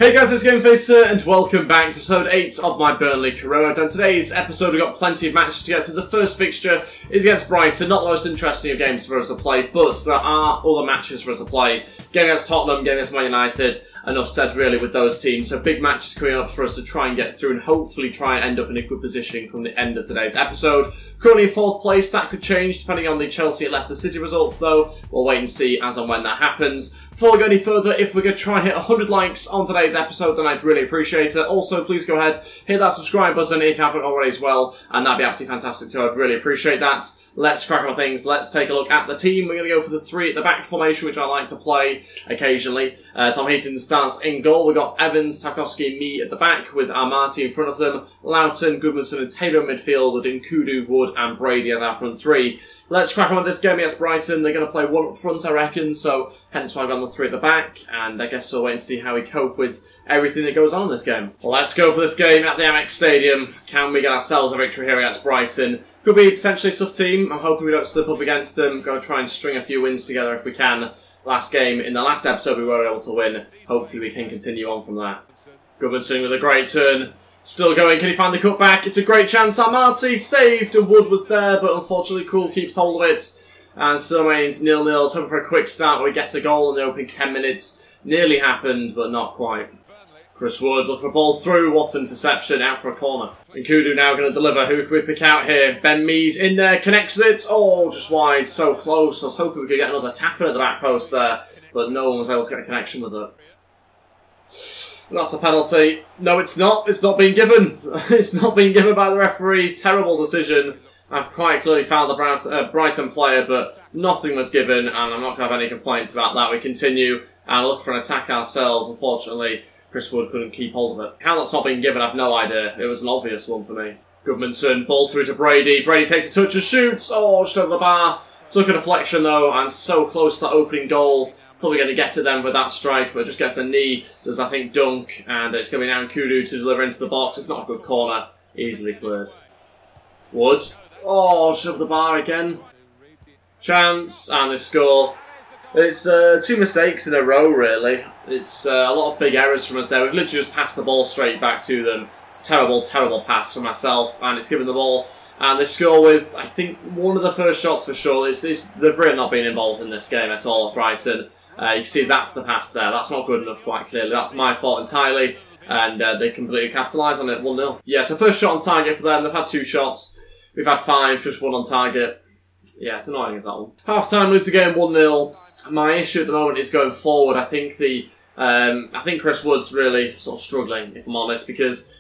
Hey guys, it's GameFacer and welcome back to episode 8 of my Burnley career. And today's episode we've got plenty of matches to get through. The first fixture is against Brighton, not the most interesting of games for us to play, but there are other matches for us to play. Game against Tottenham, game against Man United, enough said really with those teams. So big matches coming up for us to try and get through and hopefully try and end up in a good position come the end of today's episode. Currently in 4th place, that could change depending on the Chelsea at Leicester City results though. We'll wait and see as and when that happens. Before we go any further, if we're going to try and hit 100 likes on today's episode, then I'd really appreciate it. Also, please go ahead, hit that subscribe button if you haven't already as well, and that'd be absolutely fantastic too. I'd really appreciate that. Let's crack on things. Let's take a look at the team. We're going to go for the 3 at the back formation, which I like to play occasionally. Tom Heaton starts in goal. We've got Evans, Tarkowski and me at the back, with Armati in front of them. Loughton, Goodmanson and Taylor in midfield, with Nkudu, Wood and Brady as our front 3. Let's crack on with this game against Brighton. They're going to play 1 up front, I reckon, so hence why I've gone the 3 at the back, and I guess we'll wait and see how we cope with everything that goes on in this game. Well, let's go for this game at the Ep8 Stadium. Can we get ourselves a victory here against Brighton? Could be potentially a tough team. I'm hoping we don't slip up against them. Going to try and string a few wins together if we can. Last game, in the last episode, we were able to win. Hopefully we can continue on from that. Goodmanson with a great turn. Still going, can he find the cutback? It's a great chance. Armati saved, and Wood was there, but unfortunately Krul keeps hold of it. And still remains 0-0. Hoping for a quick start where we get a goal in the opening 10 minutes. Nearly happened, but not quite. Chris Wood looking for a ball through. What interception, out for a corner. Nkudu now going to deliver. Who can we pick out here? Ben Mees in there, connects with it. Oh, just wide, so close. I was hoping we could get another tap in at the back post there, but no one was able to get a connection with it. That's a penalty. No, it's not. It's not being given. It's not being given by the referee. Terrible decision. I've quite clearly found the Brighton player, but nothing was given, and I'm not going to have any complaints about that. We continue and look for an attack ourselves. Unfortunately, Chris Wood couldn't keep hold of it. How that's not being given, I've no idea. It was an obvious one for me. Goodmanson, ball through to Brady. Brady takes a touch and shoots. Oh, just over the bar. Took a deflection though, and so close to that opening goal. Thought we were going to get to them with that strike, but just gets a knee. Does, I think, dunk, and it's going to be now Nkudu to deliver into the box. It's not a good corner. Easily cleared. Wood. Oh, shove the bar again. Chance, and they score. It's 2 mistakes in a row, really. It's a lot of big errors from us there. We've literally just passed the ball straight back to them. It's a terrible, terrible pass from myself, and it's given the ball. And they score with, I think, one of the first shots for sure. They've really not been involved in this game at all, Brighton. You can see that's the pass there. That's not good enough, quite clearly. That's my fault entirely, and they completely capitalise on it, 1-0. Yeah, so first shot on target for them. They've had 2 shots. We've had 5, just 1 on target. Yeah, it's annoying as that one. Half-time, lose the game 1-0. My issue at the moment is going forward. I think Chris Wood's really sort of struggling, if I'm honest, because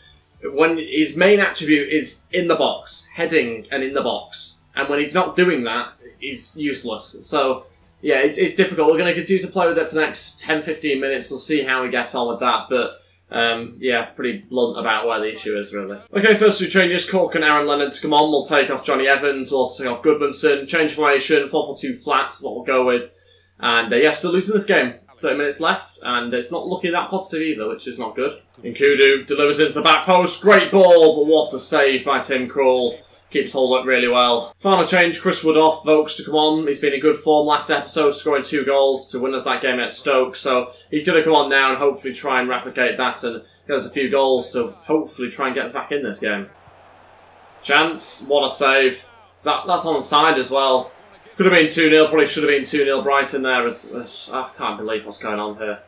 when his main attribute is in the box, heading and in the box, and when he's not doing that, he's useless. So, yeah, it's difficult. We're going to continue to play with it for the next 10-15 minutes. We'll see how we get on with that, but yeah, pretty blunt about where the issue is, really. Okay, first 2 changes. Cork and Aaron Lennon to come on. We'll take off Johnny Evans. We'll also take off Goodmanson. Change formation, 4-4-2 flat, what we'll go with. And yeah, still losing this game. 30 minutes left, and it's not looking that positive either, which is not good. Nkudu delivers into the back post. Great ball, but what a save by Tim Krul. Keeps hold up really well. Final change, Chris Wood off, Vokes to come on. He's been in good form last episode, scoring 2 goals to win us that game at Stoke. So he's going to come on now and hopefully try and replicate that and get us a few goals to hopefully try and get us back in this game. Chance, what a save. That's onside as well. Could have been 2-0, probably should have been 2-0 Brighton there. I can't believe what's going on here.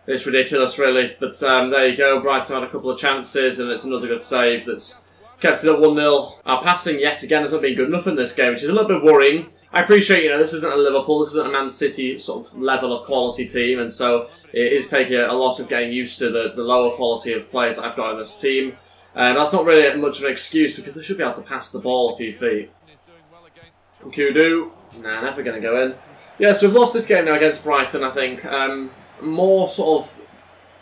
It's ridiculous, really. But there you go. Brighton had a couple of chances, and it's another good save that's kept it at 1-0. Our passing, yet again, has not been good enough in this game, which is a little bit worrying. I appreciate, this isn't a Liverpool, this isn't a Man City sort of level of quality team, and so it is taking a lot of getting used to the lower quality of players that I've got in this team. That's not really much of an excuse, because they should be able to pass the ball a few feet. Nkudu. Nah, never going to go in. Yeah, so we've lost this game now against Brighton, I think. More sort of,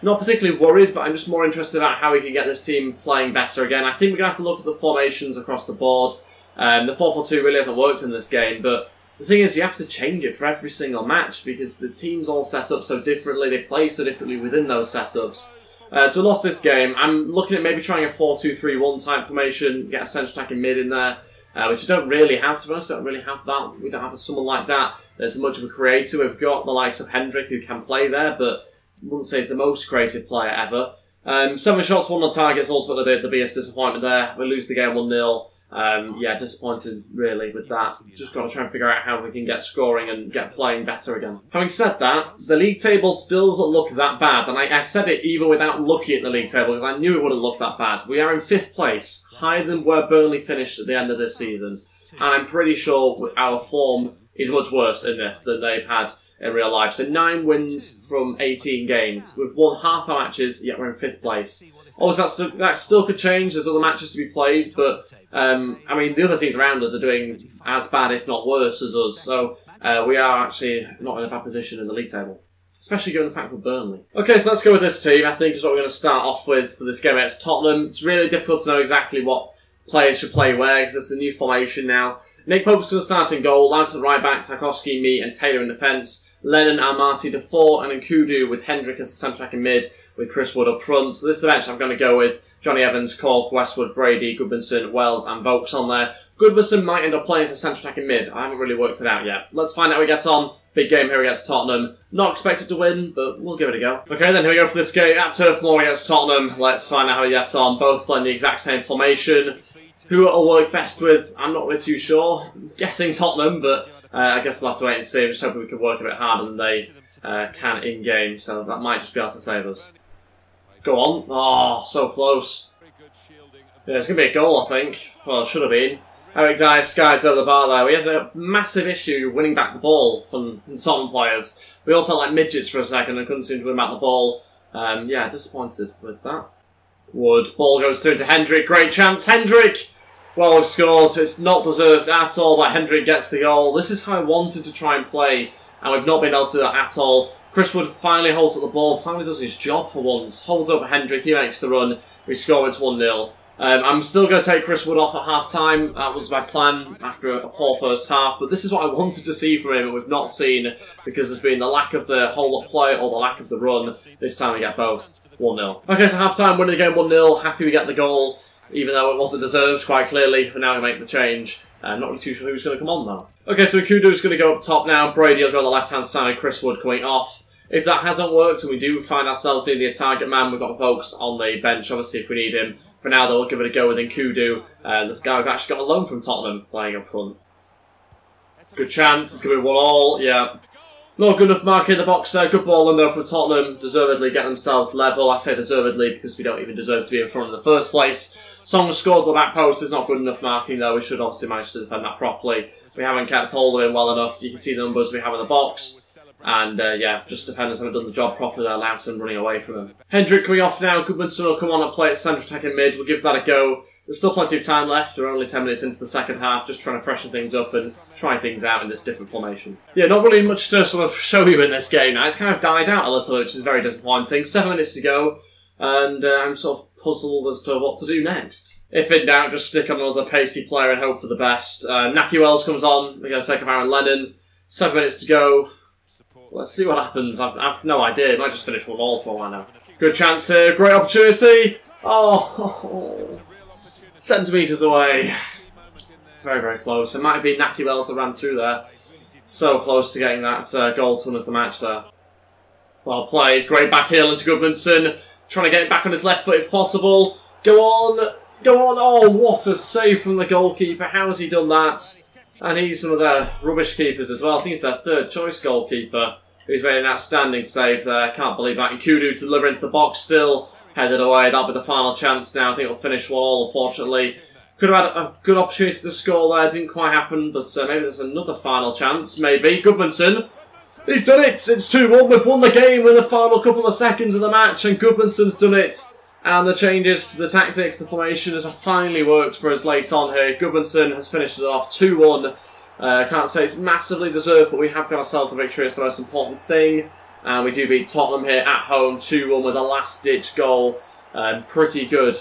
not particularly worried, but I'm just more interested about how we can get this team playing better again. I think we're going to have to look at the formations across the board. The 4-4-2 really hasn't worked in this game, but the thing is you have to change it for every single match because the team's all set up so differently, they play so differently within those setups. So we lost this game. I'm looking at maybe trying a 4-2-3-1 type formation, get a central attacking mid in there. Which I don't really have, to be honest. I don't really have that. We don't have someone like that. There's much of a creator. We've got the likes of Hendrick who can play there, but wouldn't say he's the most creative player ever. 7 shots, 1 on target is ultimately the biggest disappointment there. We lose the game 1-0. Yeah, disappointed really with that. Just got to try and figure out how we can get scoring and get playing better again. Having said that, the league table still doesn't look that bad, and I said it even without looking at the league table because I knew it wouldn't look that bad. We are in 5th place, higher than where Burnley finished at the end of this season, and I'm pretty sure our form is much worse in this than they've had in real life. So 9 wins from 18 games. We've won half our matches, yet we're in 5th place. Obviously, that still could change. There's other matches to be played, but I mean, the other teams around us are doing as bad, if not worse, as us. So we are actually not in a bad position in the league table, especially given the fact we're Burnley. Okay, so let's go with this team. I think is what we're going to start off with for this game against Tottenham. It's really difficult to know exactly what players should play where because it's the new formation now. Nick Pope's going to start in goal. Lance at right back, Tarkowski, me, and Taylor in defence. Lennon, Amati, Defoe, and Nkudu with Hendrick as the centre-back in mid, with Chris Wood up front. So this is the bench I'm going to go with. Johnny Evans, Cork, Westwood, Brady, Goodmanson, Wells, and Vokes on there. Goodmanson might end up playing as a centre-back in mid. I haven't really worked it out yet. Let's find out how we get on. Big game here against Tottenham. Not expected to win, but we'll give it a go. Okay, then here we go for this game at Turf Moor against Tottenham. Let's find out how we get on. Both playing the exact same formation. Who it'll work best with, I'm not really too sure. I'm guessing Tottenham, but I guess we'll have to wait and see. I'm just hoping we can work a bit harder than they can in-game, so that might just be able to save us. Go on. Oh, so close. Yeah, it's going to be a goal, I think. Well, it should have been. Eric Dyer skies over the bar there. We had a massive issue winning back the ball from the Tottenham players. We all felt like midgets for a second and couldn't seem to win back the ball. Yeah, disappointed with that. Wood. Ball goes through to Hendrick. Great chance. Hendrick! Well, we've scored. It's not deserved at all, but Hendrick gets the goal. This is how I wanted to try and play, and we've not been able to do that at all. Chris Wood finally holds up the ball, finally does his job for once. Holds over Hendrick, he makes the run. We score, it's 1-0. I'm still going to take Chris Wood off at half-time. That was my plan after a poor first half, but this is what I wanted to see from him, and we've not seen, because there's been the lack of the hold-up play or the lack of the run. This time we get both. 1-0. Okay, so half-time, winning the game 1-0. Happy we get the goal. Even though it wasn't deserved, quite clearly, we're now going to make the change. Not really too sure who's going to come on now. Okay, so Nkudu's going to go up top now. Brady will go on the left-hand side. Chris Wood coming off. If that hasn't worked and we do find ourselves needing a target man, we've got Vokes on the bench, obviously, if we need him. For now, though, we'll give it a go with Nkudu. The guy we've actually got a loan from Tottenham playing up front. Good chance. It's going to be 1-1. Yeah. Not good enough mark in the box there. Good ball in though from Tottenham. Deservedly get themselves level. I say deservedly because we don't even deserve to be in front in the first place. Song scores the back post. Is not good enough marking though. We should obviously manage to defend that properly. We haven't kept hold of him well enough. You can see the numbers we have in the box. And yeah, just defenders haven't done the job properly. They're allowed him running away from him. Hendrick coming off now. Goodmanson will come on and play at centre attacking mid. We'll give that a go. There's still plenty of time left. We're only 10 minutes into the second half. Just trying to freshen things up and try things out in this different formation. Yeah, not really much to sort of show you in this game now. It's kind of died out a little, which is very disappointing. 7 minutes to go. And I'm sort of puzzled as to what to do next. If in doubt, just stick on another pacey player and hope for the best. Naki Wells comes on. We're going to take Aaron Lennon. 7 minutes to go. Let's see what happens. I've no idea. It might just finish 1-1 for a while now. Good chance here. Great opportunity. Oh, centimetres away. Very, very close. It might have been Naki Wells that ran through there. So close to getting that goal to win us the match there. Well played. Great back heel into Goodmanson. Trying to get it back on his left foot if possible. Go on. Go on. Oh, what a save from the goalkeeper. How has he done that? And he's one of their rubbish keepers as well. I think he's their third choice goalkeeper. Who's made an outstanding save there. Can't believe that. Nkudu to deliver into the box still. Headed away. That'll be the final chance now. I think it'll finish 1-1, unfortunately. Could have had a good opportunity to score there. Didn't quite happen, but maybe there's another final chance. Maybe. Goodmanson. He's done it. It's 2-1. We've won the game in the final couple of seconds of the match, and Goodmanson's done it. And the changes to the tactics, the formation has finally worked for us late on here. Goodmanson has finished it off 2-1. Can't say it's massively deserved, but we have got ourselves a victory. It's the most important thing. And we do beat Tottenham here at home 2-1 with a last-ditch goal. Pretty good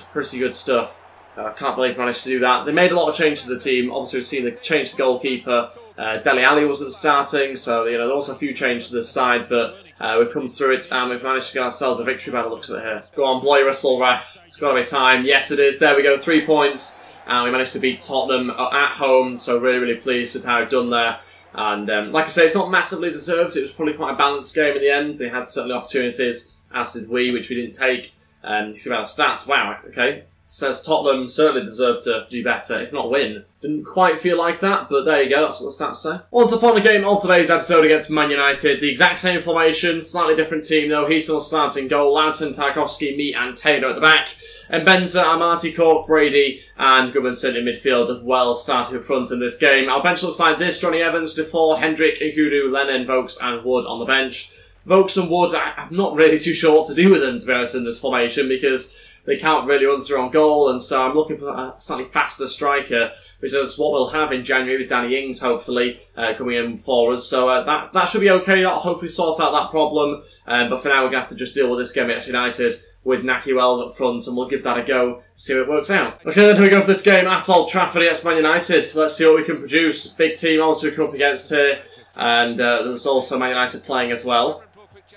stuff. I can't believe we managed to do that. They made a lot of changes to the team. Obviously, we've seen the change to the goalkeeper. Dele Alli wasn't starting, so you know there was a few changes to the side, but we've come through it and we've managed to get ourselves a victory by the looks of it here. Go on, blow your whistle, ref. It's got to be time. Yes, it is. There we go, 3 points. And we managed to beat Tottenham at home, so really, really pleased with how we've done there. And like I say, it's not massively deserved. It was probably quite a balanced game in the end. They had certainly opportunities, as did we, which we didn't take. You see about the stats. Wow, okay. Says Tottenham certainly deserved to do better, if not win. Didn't quite feel like that, but there you go, that's what the stats say. On to the final game of today's episode against Man United. The exact same formation, slightly different team though. Heaton will start in goal, Loughton, Tarkowski, me and Taylor at the back. And Benza, Amati, Cork, Brady and Goodmanson in midfield as well, starting up front in this game. Our bench looks like this: Johnny Evans, Defoe, Hendrick, Igudu, Lennon, Vokes and Wood on the bench. Vokes and Wood, I'm not really too sure what to do with them, to be honest, in this formation, because they can't really run through on goal, and so I'm looking for a slightly faster striker, which is what we'll have in January with Danny Ings, hopefully, coming in for us. So that should be okay. That'll hopefully sort out that problem. But for now, we're going to have to just deal with this game against United with Naki Wells up front, and we'll give that a go, see how it works out. Okay, then here we go for this game at Old Trafford against Man United. Let's see what we can produce. Big team, obviously, we come up against here, and there's also Man United playing as well.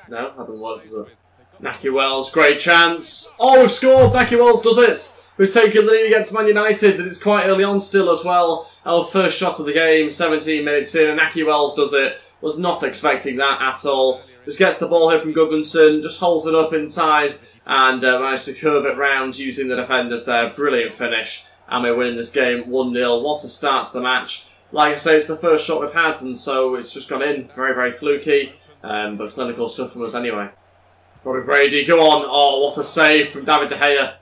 No, that doesn't work, does it? Naki Wells, great chance. Oh, we've scored! Naki Wells does it! We've taken the lead against Man United, and it's quite early on still as well. Our first shot of the game, 17 minutes in, and Naki Wells does it. Was not expecting that at all. Just gets the ball here from Goodmanson, just holds it up inside, and managed to curve it round using the defenders there. Brilliant finish. And we're winning this game 1-0. What a start to the match. Like I say, it's the first shot we've had, and so it's just gone in. Very, very fluky, but clinical stuff from us anyway. Robbie Brady, go on. Oh, what a save from David De Gea.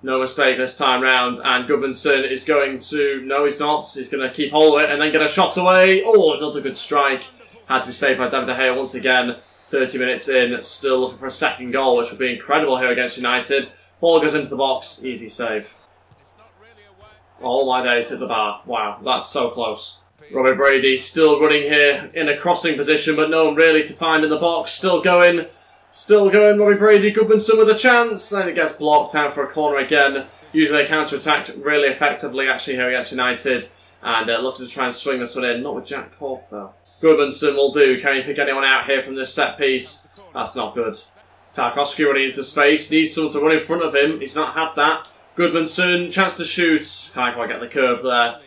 No mistake this time round. And Goodmanson is going to... No, he's not. He's going to keep hold of it and then get a shot away. Oh, another good strike. Had to be saved by David De Gea once again. 30 minutes in, still looking for a second goal, which would be incredible here against United. Ball goes into the box. Easy save. Oh my days, hit the bar. Wow, that's so close. Robbie Brady still running here in a crossing position, but no one really to find in the box. Still going. Still going, Robbie Brady. Goodmanson with a chance, and it gets blocked out for a corner again. Usually they counter-attacked really effectively actually here against United, and looking to try and swing this one in. Not with Jack Cork though. Goodmanson will do. Can he pick anyone out here from this set piece? That's not good. Tarkowski running into space. Needs someone to run in front of him. He's not had that. Goodmanson, chance to shoot. Can't quite get the curve there.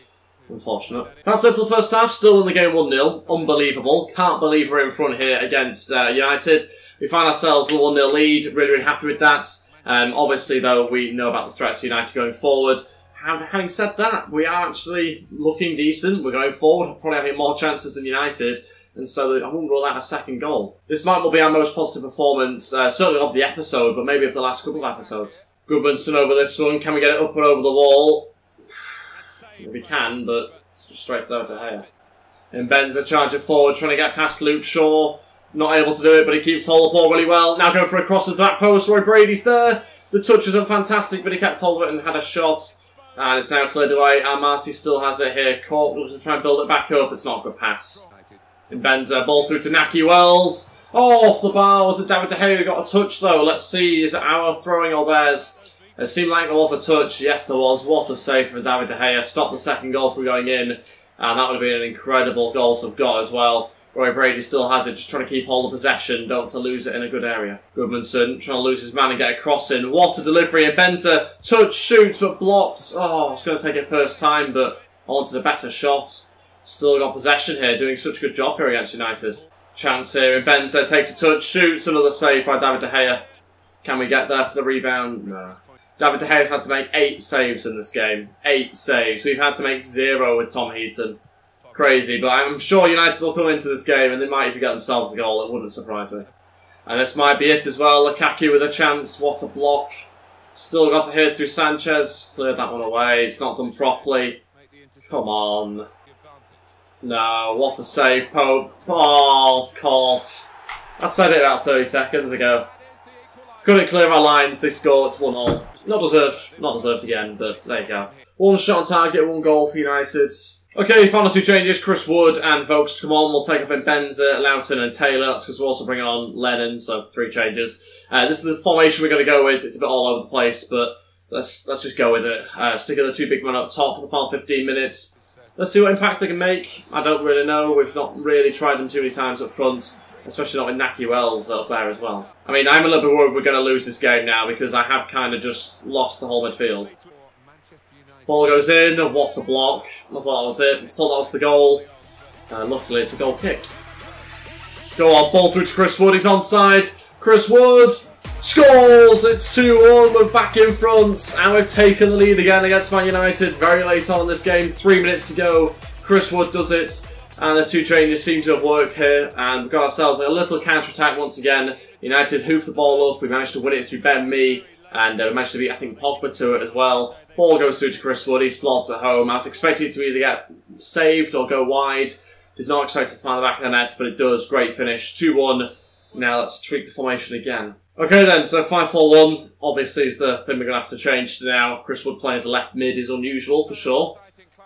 Unfortunate. That's it for the first half. Still in the game 1-0. Unbelievable. Can't believe we're in front here against United. We find ourselves with a 1-0 lead. Really, really happy with that. Obviously, though, we know about the threats to United going forward. Having said that, we are actually looking decent. We're going forward, probably having more chances than United, and so I wouldn't rule out a second goal. This might well be our most positive performance, certainly of the episode, but maybe of the last couple of episodes. Goodmanson over this one. Can we get it up and over the wall? We can, but it's just straight to De Gea. And Benza charging forward, trying to get past Luke Shaw. Not able to do it, but he keeps hold of the ball really well. Now going for a cross into that post. Roy Brady's there. The touch isn't fantastic, but he kept hold of it and had a shot. And it's now cleared away. Amati still has it here. Cork looks to try and build it back up. It's not a good pass. And Benza, ball through to Naki Wells. Oh, off the bar. Was it David De Gea who got a touch, though? Let's see. Is it our throwing or theirs? It seemed like there was a touch. Yes, there was. What a save from David De Gea. Stopped the second goal from going in. And that would have been an incredible goal to have got as well. Roy Brady still has it, just trying to keep hold of possession, don't to lose it in a good area. Goodmanson trying to lose his man and get a cross in. What a delivery, and Benza touch, shoots, but blocked. Oh, I was going to take it first time, but I wanted a better shot. Still got possession here, doing such a good job here against United. Chance here, and Benza takes a touch, shoots, another save by David De Gea. Can we get there for the rebound? No. David De Gea's had to make 8 saves in this game. 8 saves. We've had to make 0 with Tom Heaton. Crazy, but I'm sure United will come into this game and they might even get themselves a goal. It wouldn't surprise me. And this might be it as well. Lukaku with a chance. What a block. Still got to hit through Sanchez. Cleared that one away. It's not done properly. Come on. No, what a save, Pope. Oh, of course. I said it about 30 seconds ago. Couldn't clear our lines. They scored. It's 1-0. Not deserved. Not deserved again, but there you go. 1 shot on target, 1 goal for United. Okay, final 2 changes. Chris Wood and Vokes to come on. We'll take off in Benza, Loughton and Taylor. That's because we're also bringing on Lennon, so 3 changes. This is the formation we're going to go with. It's a bit all over the place, but let's just go with it. Sticking the 2 big men up top for the final 15 minutes. Let's see what impact they can make. I don't really know. We've not really tried them too many times up front, especially not with Naki Wells up there as well. I mean, I'm a little bit worried we're going to lose this game now because I have kind of just lost the whole midfield. Ball goes in, what a block. I thought that was it. I thought that was the goal. And luckily it's a goal kick. Go on, ball through to Chris Wood, he's onside. Chris Wood scores! It's 2-1, we're back in front, and we've taken the lead again against Man United very late on in this game. 3 minutes to go. Chris Wood does it, and the two changes seem to have worked here, and we've got ourselves a little counter-attack once again. United hoof the ball up, we managed to win it through Ben Mee, and we managed to beat, I think, Pogba to it as well. Ball goes through to Chris Wood, he slots it home. I was expecting it to either get saved or go wide. Did not expect it to find the back of the net, but it does. Great finish. 2-1. Now let's tweak the formation again. Okay then, so 5-4-1 obviously is the thing we're going to have to change to now. Chris Wood playing as a left mid is unusual for sure.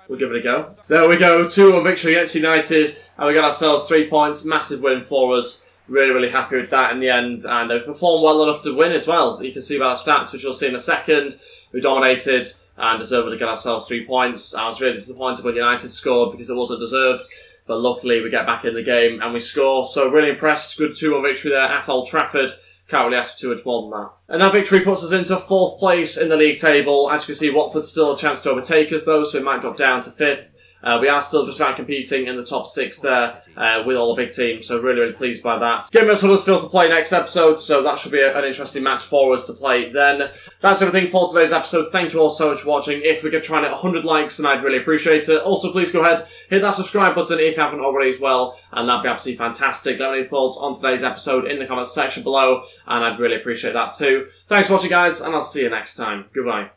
We'll give it a go. There we go, 2-1 victory against United, and we got ourselves 3 points. Massive win for us. Really, really happy with that in the end, and we performed well enough to win as well. You can see by the stats, which we'll see in a second. We dominated and deserved to get ourselves 3 points. I was really disappointed when United scored because it wasn't deserved. But luckily we get back in the game and we score. So really impressed. Good 2-1 victory there at Old Trafford. Can't really ask for too much more than that. And that victory puts us into 4th place in the league table. As you can see, Watford's still a chance to overtake us though, so we might drop down to 5th. We are still just about competing in the top 6 there with all the big teams, so really, really pleased by that. Game us Huddersfield to play next episode, so that should be an interesting match for us to play then. That's everything for today's episode. Thank you all so much for watching. If we could try and hit 100 likes, then I'd really appreciate it. Also, please go ahead, hit that subscribe button if you haven't already as well, and that'd be absolutely fantastic. Let me know your thoughts on today's episode in the comments section below, and I'd really appreciate that too. Thanks for watching, guys, and I'll see you next time. Goodbye.